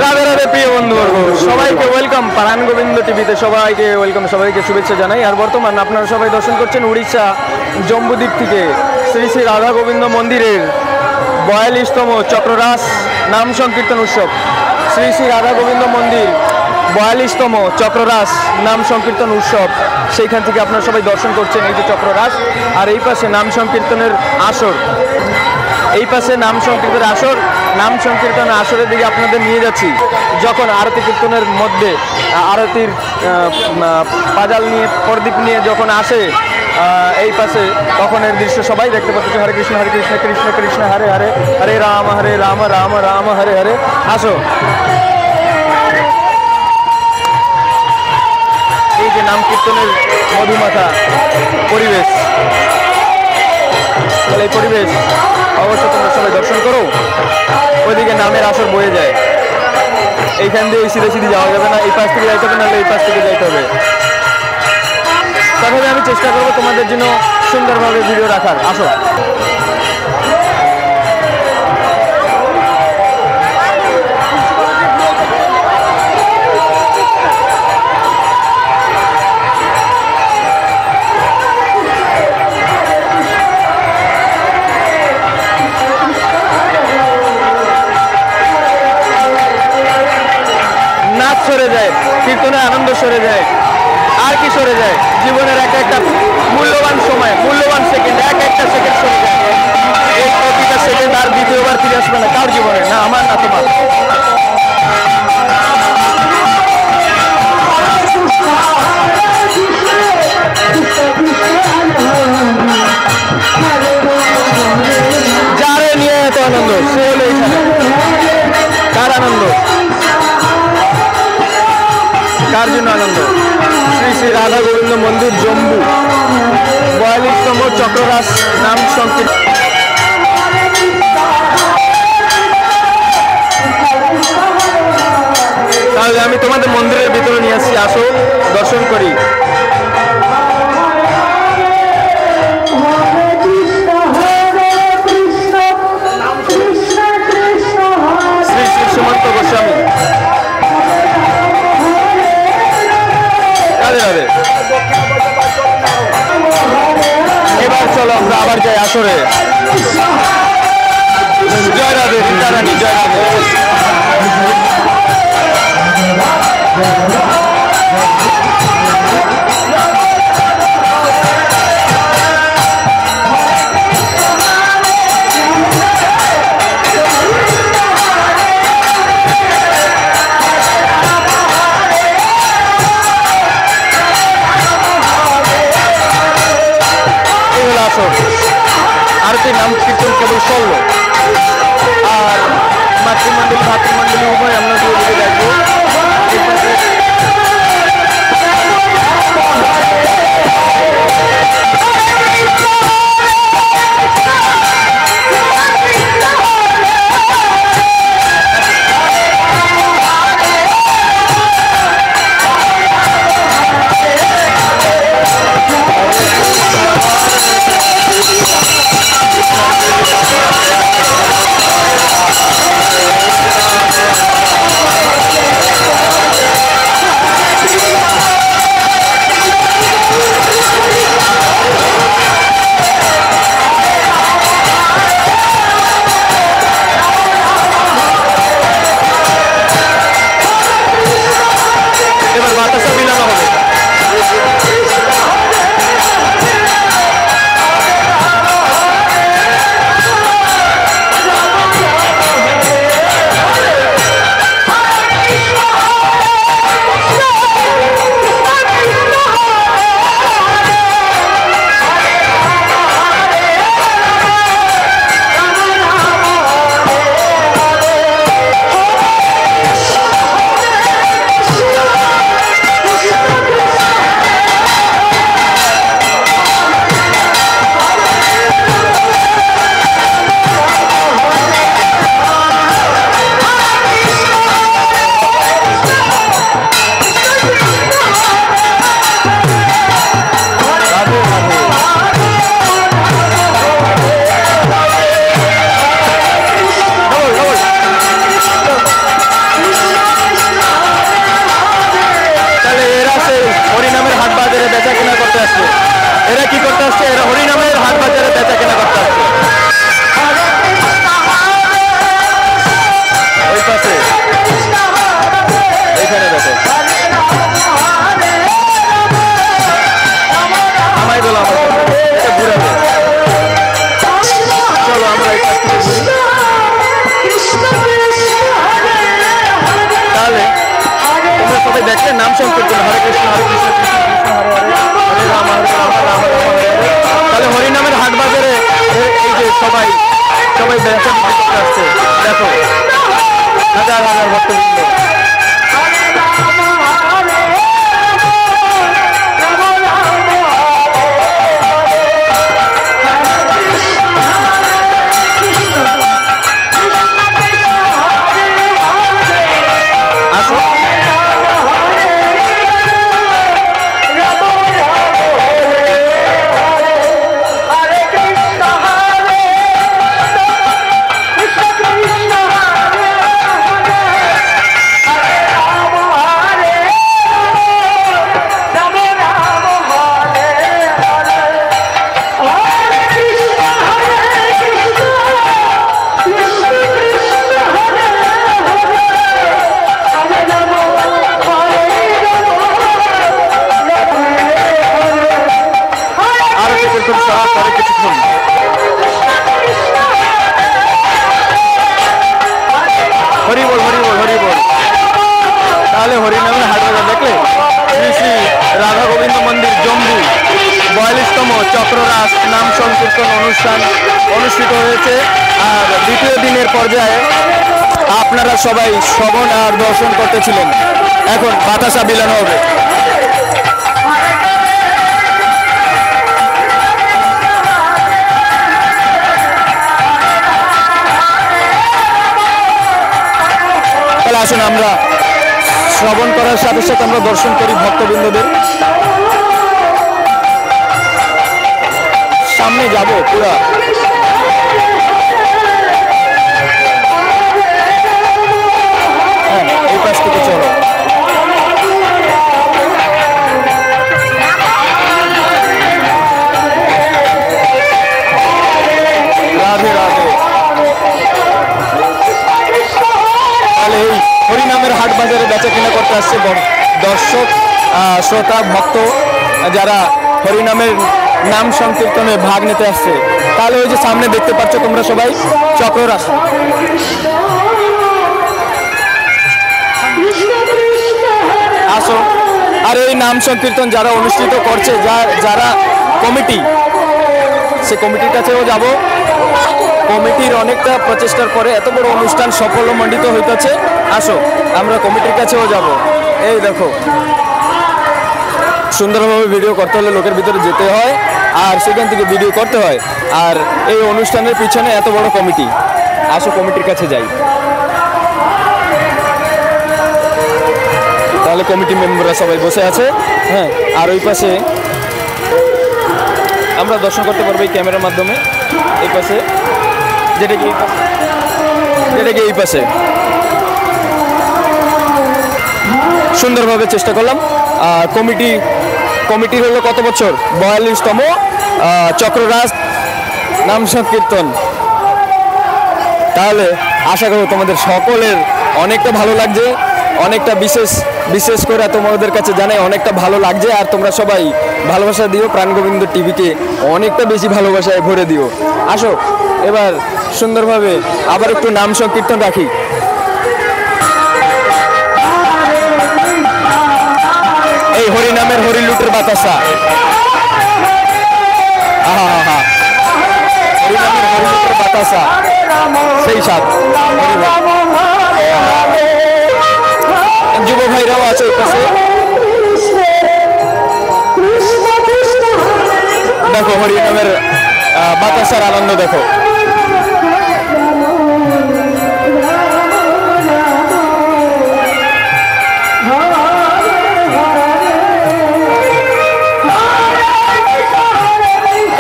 রাধে রাধে প্রিয় বন্ধুবর্গ, সবাইকে ওয়েলকাম পারায়ণ গোবিন্দ টিভিতে, সবাইকে ওয়েলকাম, সবাইকে শুভেচ্ছা জানাই। আর বর্তমান আপনারা সবাই দর্শন করছেন উড়িষ্যা জম্বুদ্বীপ থেকে শ্রী শ্রী রাধা গোবিন্দ মন্দিরের 42তম চক্ররাস নাম সংকীর্তন উৎসব। শ্রী শ্রী রাধা গোবিন্দ মন্দির 42তম চক্ররাস নাম সংকীর্তন উৎসব, সেইখান থেকে আপনারা সবাই দর্শন করছেন। এই যে চক্ররাস, আর এই পাশে নাম সংকীর্তনের আসর, এই পাশে নাম সংকীর্তনের আসর। নাম সংকীর্তনের আসরের দিকে আপনাদের নিয়ে যাচ্ছি। যখন আরতি কীর্তনের মধ্যে আরতির পাজাল নিয়ে, প্রদীপ নিয়ে যখন আসে এই পাশে, তখন এর দৃশ্য সবাই দেখতে পাচ্ছে। হরে কৃষ্ণ কৃষ্ণ কৃষ্ণ হরে হরে, হরে রাম রাম রাম হরে হরে। আসো, এই যে নাম কীর্তনের মধুমাখা পরিবেশ, তাহলে এই পরিবেশ অবশ্যই তোমরা সবাই দর্শন করো। ওইদিকে নামের আসর বয়ে যায়, এইখান দিয়ে সিধে সিধে যাওয়া যাবে না, এই পাশ থেকে যাইতে হবে, নাহলে এই পাশ থেকে যাইতে হবে। তবে আমি চেষ্টা করবো তোমাদের জন্য সুন্দরভাবে ভিডিও রাখার। আসো, নাচ সরে যায়, কীর্তনের আনন্দ সরে যায়, আর কি সরে যায়? জীবনের এক একটা মূল্যবান সময়, মূল্যবান সেকেন্ড, এক একটা সেকেন্ড সরে যায়। এই প্রতিটা সেকেন্ড আর দ্বিতীয়বার ফিরে আসবে না কার জীবনে, না আমার না তোমার। যারে নিয়ে এত আনন্দ, সে হলো এখানে। কার আনন্দ, কার জন্য আনন্দ? শ্রী শ্রী রাধা গোবিন্দ মন্দির জম্বু 42তম চক্ররাস নাম সংকীর্তন। তাহলে আমি তোমাদের মন্দিরের ভিতরে নিয়ে আসছি, আসো দর্শন করি। শ্রী শ্রী সুমন্ত গোস্বামী, এবার চলো আমরা আবার যাই আসরে। জয় রাধে রানী, জয় রাধে। আরতি নাম কীর্তন কেবল চলল, আর মাতৃমণ্ডলী ভাতৃমণ্ডলী উভয় আমরা দেখবো। সবাই দেখলে নাম সংকীর্তন হরে কৃষ্ণ হরে কৃষ্ণ কৃষ্ণ কৃষ্ণ হরে হরে হরে রাম হরে রাম রাম রাম হরে হরে। তাহলে হরিনামের হাট বাজারে এই যে সবাই সবাই ব্যবসা বিক্রি করতে আসছে, দেখো হাজার হাজার ভক্তবৃন্দ। হরি বল হরি বল হরি বল। তাহলে হরিনামের হাট বাজার দেখলে শ্রী শ্রী রাধা গোবিন্দ মন্দির জম্বু 42তম চক্ররাস নাম সংকীর্তন অনুষ্ঠান অনুষ্ঠিত হয়েছে। আর দ্বিতীয় দিনের পর্যায়ে আপনারা সবাই শ্রবণ আর দর্শন করতেছিলেন, এখন বাতাসা বিলানো হবে। তাহলে আসুন আমরা শ্রবণ করার সাথে সাথে আমরা দর্শন করি ভক্তবৃন্দদের। সামনে যাব পুরা, হ্যাঁ এই পাশ থেকে চলো। রাধে রাধে। তাহলে এই হরিনামের হাট বাজারে বেচা কেনা করতে আসছে দর্শক শ্রোতা ভক্ত যারা হরিনামের নাম সংকীর্তনে ভাগ নিতে আসছে। তাহলে ওই যে সামনে দেখতে পাচ্ছ তোমরা সবাই চক্ররাস, আসো। আর এই নাম সংকীর্তন যারা অনুষ্ঠিত করছে, যারা কমিটি, সে কমিটির কাছেও যাব। কমিটির অনেকটা প্রচেষ্টার পরে এত বড় অনুষ্ঠান সফলমণ্ডিত হইতেছে। আসো আমরা কমিটির কাছেও যাব। এই দেখো সুন্দরভাবে ভিডিও করতে হলে লোকের ভিতরে যেতে হয় আর সেখান থেকে ভিডিও করতে হয়। আর এই অনুষ্ঠানের পিছনে এত বড় কমিটি, আসো কমিটির কাছে যাই। তাহলে কমিটি মেম্বাররা সবাই বসে আছে, হ্যাঁ। আর ওই পাশে আমরা দর্শন করতে পারবো এই ক্যামেরার মাধ্যমে। এই পাশে যেটা কি এই পাশে সুন্দরভাবে চেষ্টা করলাম। কমিটি হলো কত বছর 42তম চক্ররাস নাম সংকীর্তন। তাহলে আশা করব তোমাদের সকলের অনেকটা ভালো লাগছে, অনেকটা বিশেষ করে তোমাদের কাছে জানাই অনেকটা ভালো লাগছে। আর তোমরা সবাই ভালোবাসা দিও, প্রাণগোবিন্দ টিভিকে অনেকটা বেশি ভালোবাসায় ভরে দিও। আসো এবার সুন্দরভাবে আবার একটু নাম সংকীর্তন রাখি। এই হরিনামের হরিলুটের বাতাসা, হরিনামের হরিলুটের বাতাসা, সেই সাথ। যুব ভাইরাও আছে ওই পাশে, দেখো হরিনামের বাতাসার আনন্দ দেখো।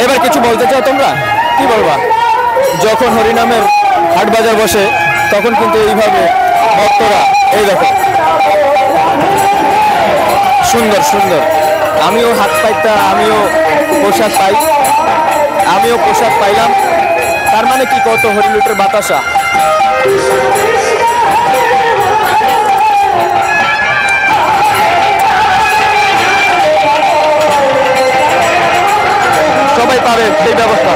এবার কিছু বলতে চাও তোমরা, কি বলবা? যখন হরিনামের হাট বাজার বসে তখন কিন্তু এইভাবে ভক্তরা, এই দেখো সুন্দর সুন্দর। আমিও হাত পাইতা, আমিও পোশাক পাইলাম। তার মানে কি কত হরিলুটের বাতাসা। সবাই পাবে সেই ব্যবস্থা।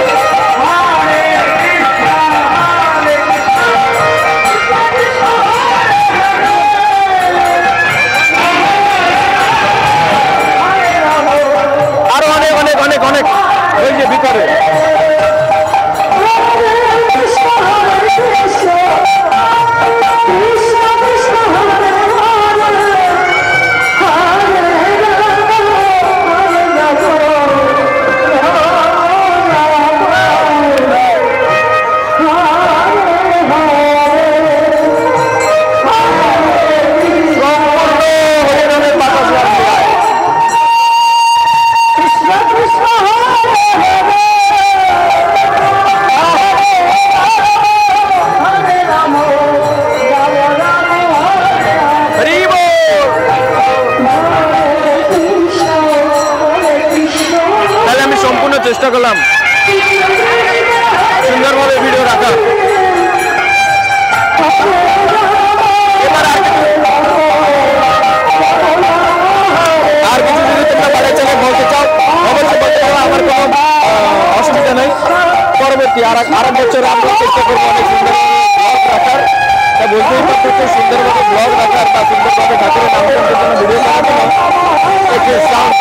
চেষ্টা করলাম সুন্দরভাবে ভিডিও রাখা। এবার আর কিছু যদি তোমরা বাড়ির চালে বলতে চাও অবশ্যই বলতে পারো, আমার কোনো অসুবিধা নেই। পরবর্তী আর এক বছর আমরা চেষ্টা করবো অনেক সুন্দর ব্লগ রাখার। তা বলতেই পারছো সুন্দরভাবে ব্লগ রাখার বা সুন্দরভাবে ঠাকুরের নামকরণের জন্য ভিডিও করার জন্য একটু সাউন্ড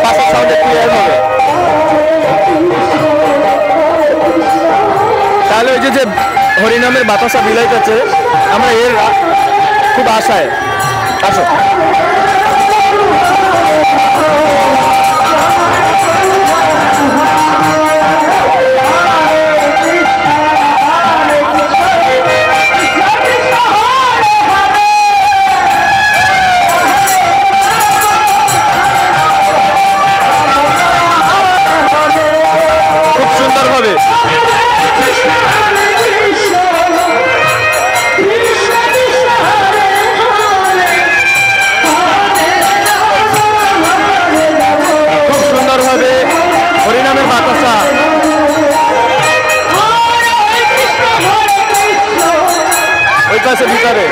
পাশের সাউন্ডে ক্লিয়ার হবে। তাহলে ওই যে হরিনামের বাতাসা বিলাইতেছে আমরা এর খুব আশায়। আসো খুব সুন্দরভাবে হরিনামের বাতাসা ওই পাশে ভিতরে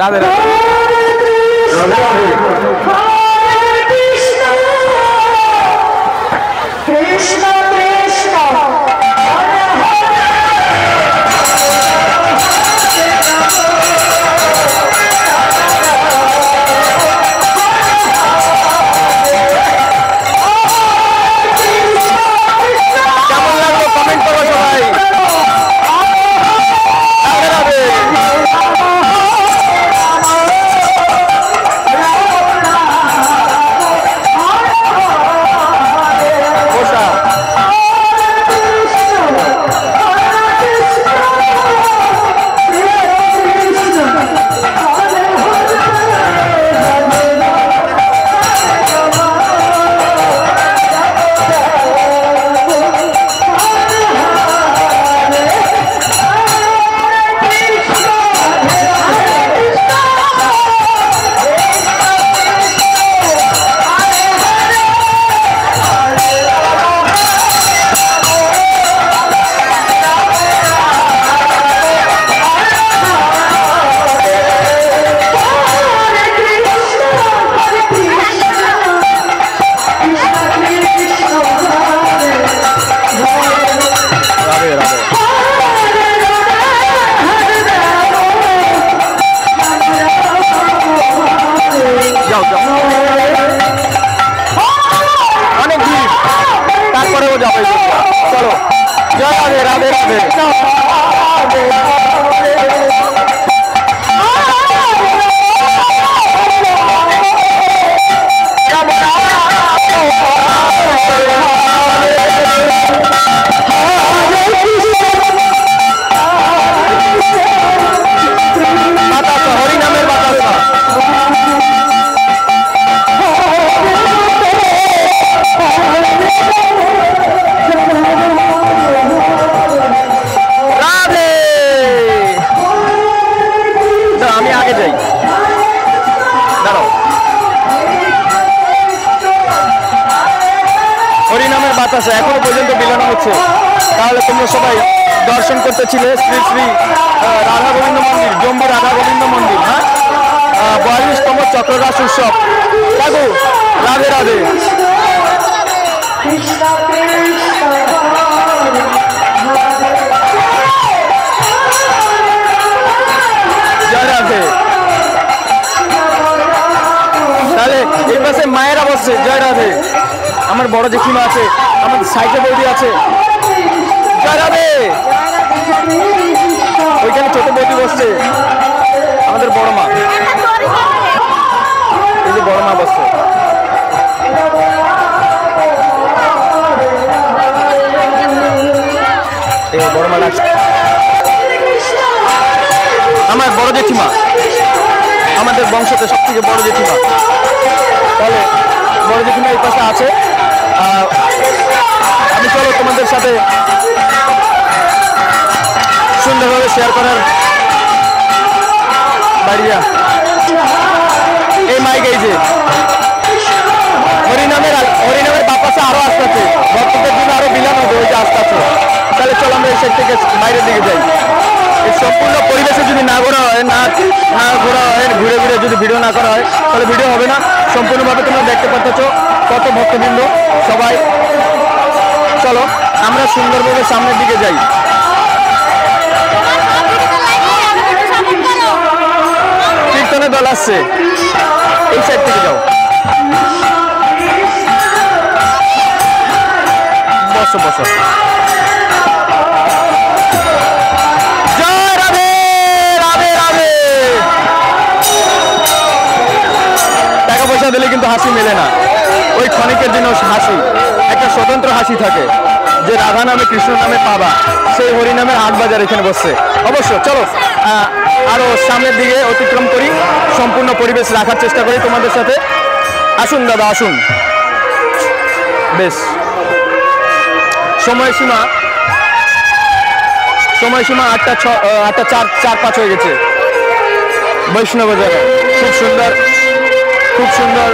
রাধে রাধে। কেমন লাগলো কমেন্ট করো সবাই। রাধে রাধে। অনেক ভিড় তারপরেও যাবে। চলো জয় রাধে রাধে রাধে। বাতাসা হরিনামের বাতাসা রাধে। আমি আগে যাই, দাঁড়াও। হরিনামের বাতাসা এখনো পর্যন্ত বিলানো হচ্ছে। তাহলে তোমরা সবাই দর্শন করতেছিলে শ্রী শ্রী রাধা গোবিন্দ মন্দির, জম্বু রাধা গোবিন্দ মন্দির। হ্যাঁ, 42তম চক্ররাস উৎসব। দেখো রাধে রাধে। জয় রাধে। তাহলে এই পাশে মায়েরা বসছে। জয় রাধে। আমার বড় জেঠিমা আছে, আমার সাইকেল বৌদি আছে। জয় রাধে। ওইখানে ছোট বৌদি বসছে, আমাদের বড় মা। এই যে বড় মা বসছে। এই বড় মা ডাকছে। বংশতে সব থেকে বড় জেঠিমা। তাহলে বড় জেঠিমা এই পাশে আছে। আমি চলো তোমাদের সাথে সুন্দরভাবে শেয়ার করার বাড়িয়া এই মাইক এই যে হরিনামের বাপাসে আরো আসতে আছে, ভক্তদের জন্য আরো বিলান হবে ওই যে আসতে আছে। তাহলে চলো আমরা এই সাইড থেকে বাইরের দিকে যাই। এই সম্পূর্ণ পরিবেশে যদি না ঘোরা হয়, না ঘোরা হয়, ঘুরে ঘুরে যদি ভিডিও না করা হয় তাহলে ভিডিও হবে না। সম্পূর্ণভাবে তোমরা দেখতে পাচ্ছ কত ভক্তবৃন্দ সবাই। চলো আমরা সুন্দরভাবে সামনের দিকে যাই। কীর্তনের দল আসছে, এই সাইড থেকে যাও। বসো বসো। জয় রাধে রাধে রাধে। টাকা পয়সা দিলে কিন্তু হাসি মেলে না, ওই ক্ষণিকের জন্য হাসি, একটা স্বতন্ত্র হাসি থাকে যে রাধা নামে কৃষ্ণ নামে পাবা, সেই হরি নামের হাট বাজার এখানে বসছে। অবশ্য চলো আরো সামনের দিকে অতিক্রম করি, সম্পূর্ণ পরিবেশ রাখার চেষ্টা করি তোমাদের সাথে। আসুন দাদা আসুন। বেশ সময়সীমা 8:04-8:05 হয়ে গেছে। বৈষ্ণব জায়গা খুব সুন্দর, খুব সুন্দর।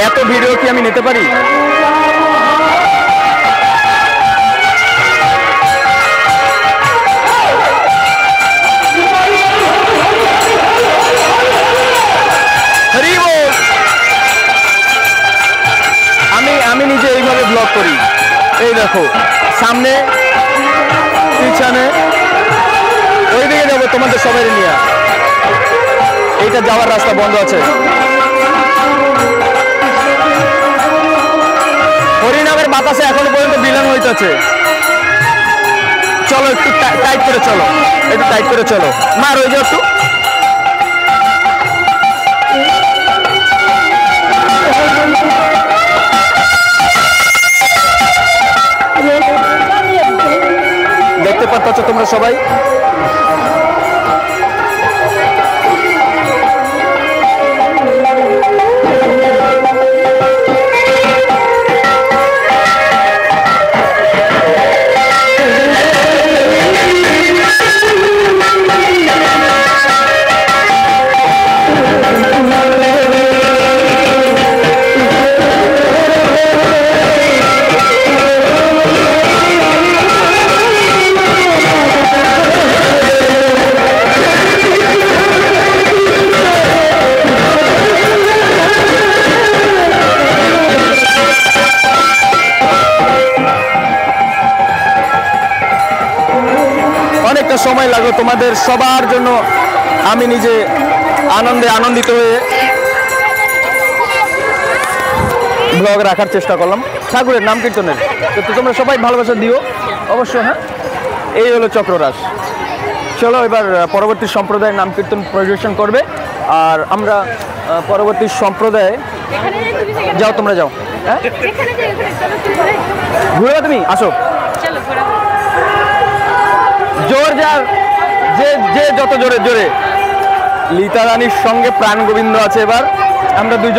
এত ভিডিও কি আমি নিতে পারি? আমি নিজে এইভাবে ব্লগ করি। এই দেখো সামনে পিছনে, ওইদিকে যাবো তোমাদের সবাই নিয়ে। এইটা যাওয়ার রাস্তা বন্ধ আছে। হরিনামের বাতাসে এখনো পর্যন্ত বিলান হইতেছে। চলো একটু টাইট করে চলো, একটু টাইট করে চলো। মার ওই যে একটু দেখতে পাচ্ছ তোমরা সবাই। অনেকটা সময় লাগলো তোমাদের সবার জন্য। আমি নিজে আনন্দিত হয়ে ব্লগ রাখার চেষ্টা করলাম। ঠাকুরের নাম কীর্তনের তো তোমরা সবাই ভালোবাসা দিও অবশ্য। হ্যাঁ, এই হলো চক্ররাস। চলো এবার পরবর্তী সম্প্রদায়ের নাম কীর্তন পরিবেশন করবে। আর আমরা পরবর্তী সম্প্রদায়ে যাও, তোমরা যাও। হ্যাঁ ঘুরে তুমি আসো। জোর যার যে যত জোরে জোরে। লিতা রানীর সঙ্গে প্রাণ গোবিন্দ আছে। এবার আমরা দুই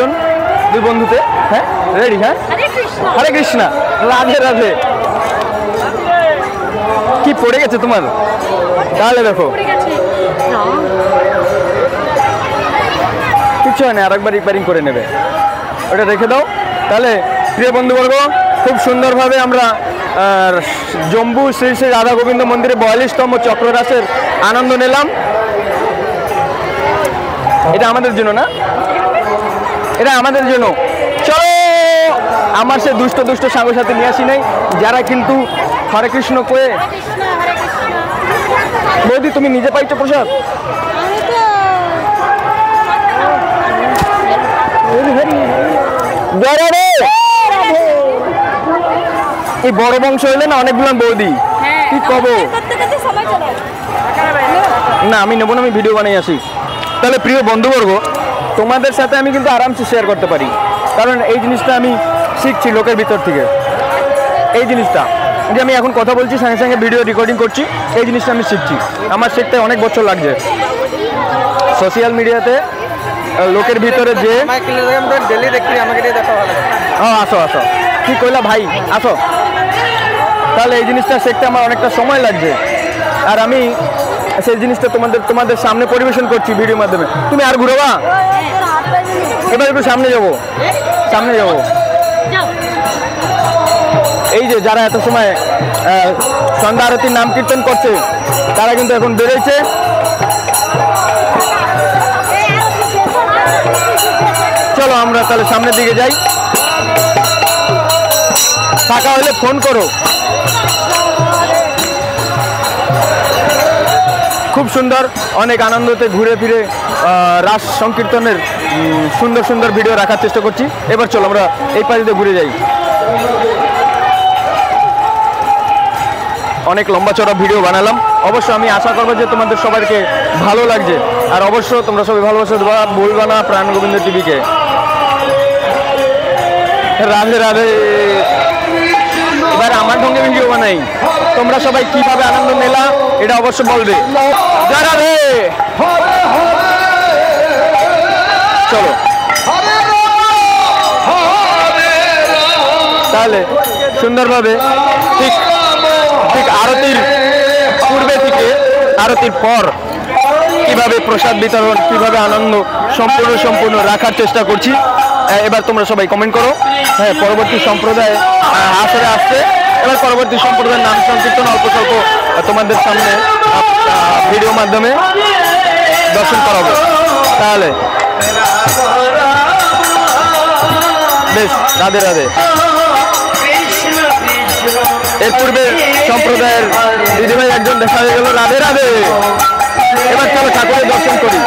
বন্ধুতে। হ্যাঁ রেডি? হ্যাঁ হরে কৃষ্ণ রাধে রাধে। কি পড়ে গেছে তোমার? তাহলে দেখো কিছু হয় না, আরেকবার রিপেয়ারিং করে নেবে, ওটা রেখে দাও। তাহলে প্রিয় বন্ধুবর্গ, খুব সুন্দরভাবে আমরা জম্বু শ্রী শ্রী রাধা গোবিন্দ মন্দিরে 42তম চক্ররাসের আনন্দ নিলাম। এটা আমাদের জন্য না, এটা আমাদের জন্য। চলো আমার সে দুষ্ট সাঙ্গ সাথে নিয়ে আসি নাই, যারা কিন্তু হরে কৃষ্ণ কয়ে। বৌদি তুমি নিজে পাইছো প্রসাদ? এই বড় বংশ হইলে না অনেকগুলো বৌদি, কি কব না। আমি নেবো না, আমি ভিডিও বানাই আসি। তাহলে প্রিয় বন্ধুবর্গ, তোমাদের সাথে আমি কিন্তু আরামসে শেয়ার করতে পারি, কারণ এই জিনিসটা আমি শিখছি লোকের ভিতর থেকে। এই জিনিসটা যে আমি এখন কথা বলছি সঙ্গে সঙ্গে ভিডিও রেকর্ডিং করছি, এই জিনিসটা আমি শিখছি। আমার শিখতে অনেক বছর লাগছে। সোশ্যাল মিডিয়াতে লোকের ভিতরে যে ডেলি দেখি আমাকে দিয়ে দেখা ভালো। আসো আসো, কি কইলা ভাই, আসো। তাহলে এই জিনিসটা শিখতে আমার অনেকটা সময় লাগছে, আর আমি সেই জিনিসটা তোমাদের সামনে পরিবেশন করছি ভিডিওর মাধ্যমে। তুমি আর ঘুরোবা, এবার একটু সামনে যাবো। এই যে যারা এত সময় সন্ধ্যা আরতির নাম কীর্তন করছে তারা কিন্তু এখন বেরোচ্ছে। চলো আমরা তাহলে সামনের দিকে যাই, ফাঁকা হলে ফোন করো। খুব সুন্দর, অনেক আনন্দতে ঘুরে ফিরে রাস সংকীর্তনের সুন্দর সুন্দর ভিডিও রাখার চেষ্টা করছি। এবার চলো আমরা এই পাশে ঘুরে যাই। অনেক লম্বা চড়া ভিডিও বানালাম, অবশ্য আমি আশা করবো যে তোমাদের সবাইকে ভালো লাগছে, আর অবশ্য তোমরা সবাই ভালোবাসা দেবা ভুলবা না প্রাণ গোবিন্দ টিভিকে। রাধে রাধে। এবার আমার ঢঙ্গে ভিডিও বানাই, তোমরা সবাই কিভাবে আনন্দ নিলা এটা অবশ্য বলবে। জয় রাধে। চলো তাহলে সুন্দরভাবে ঠিক আরতির পূর্বে থেকে আরতির পর কিভাবে প্রসাদ বিতরণ, কিভাবে আনন্দ সম্পূর্ণ রাখার চেষ্টা করছি। এবার তোমরা সবাই কমেন্ট করো। হ্যাঁ, পরবর্তী সম্প্রদায় আসরে আসছে। এবার পরবর্তী সম্প্রদায়ের নাম সংকীর্তন অল্প স্বল্প তোমাদের সামনে ভিডিও মাধ্যমে দর্শন করাবো। তাহলে বেশ, রাধে রাধে। এর পূর্বে সম্প্রদায়ের দিদিভাই একজন দেখা হয়ে গেল। রাধে রাধে। এবার চলো ঠাকুরের দর্শন করি।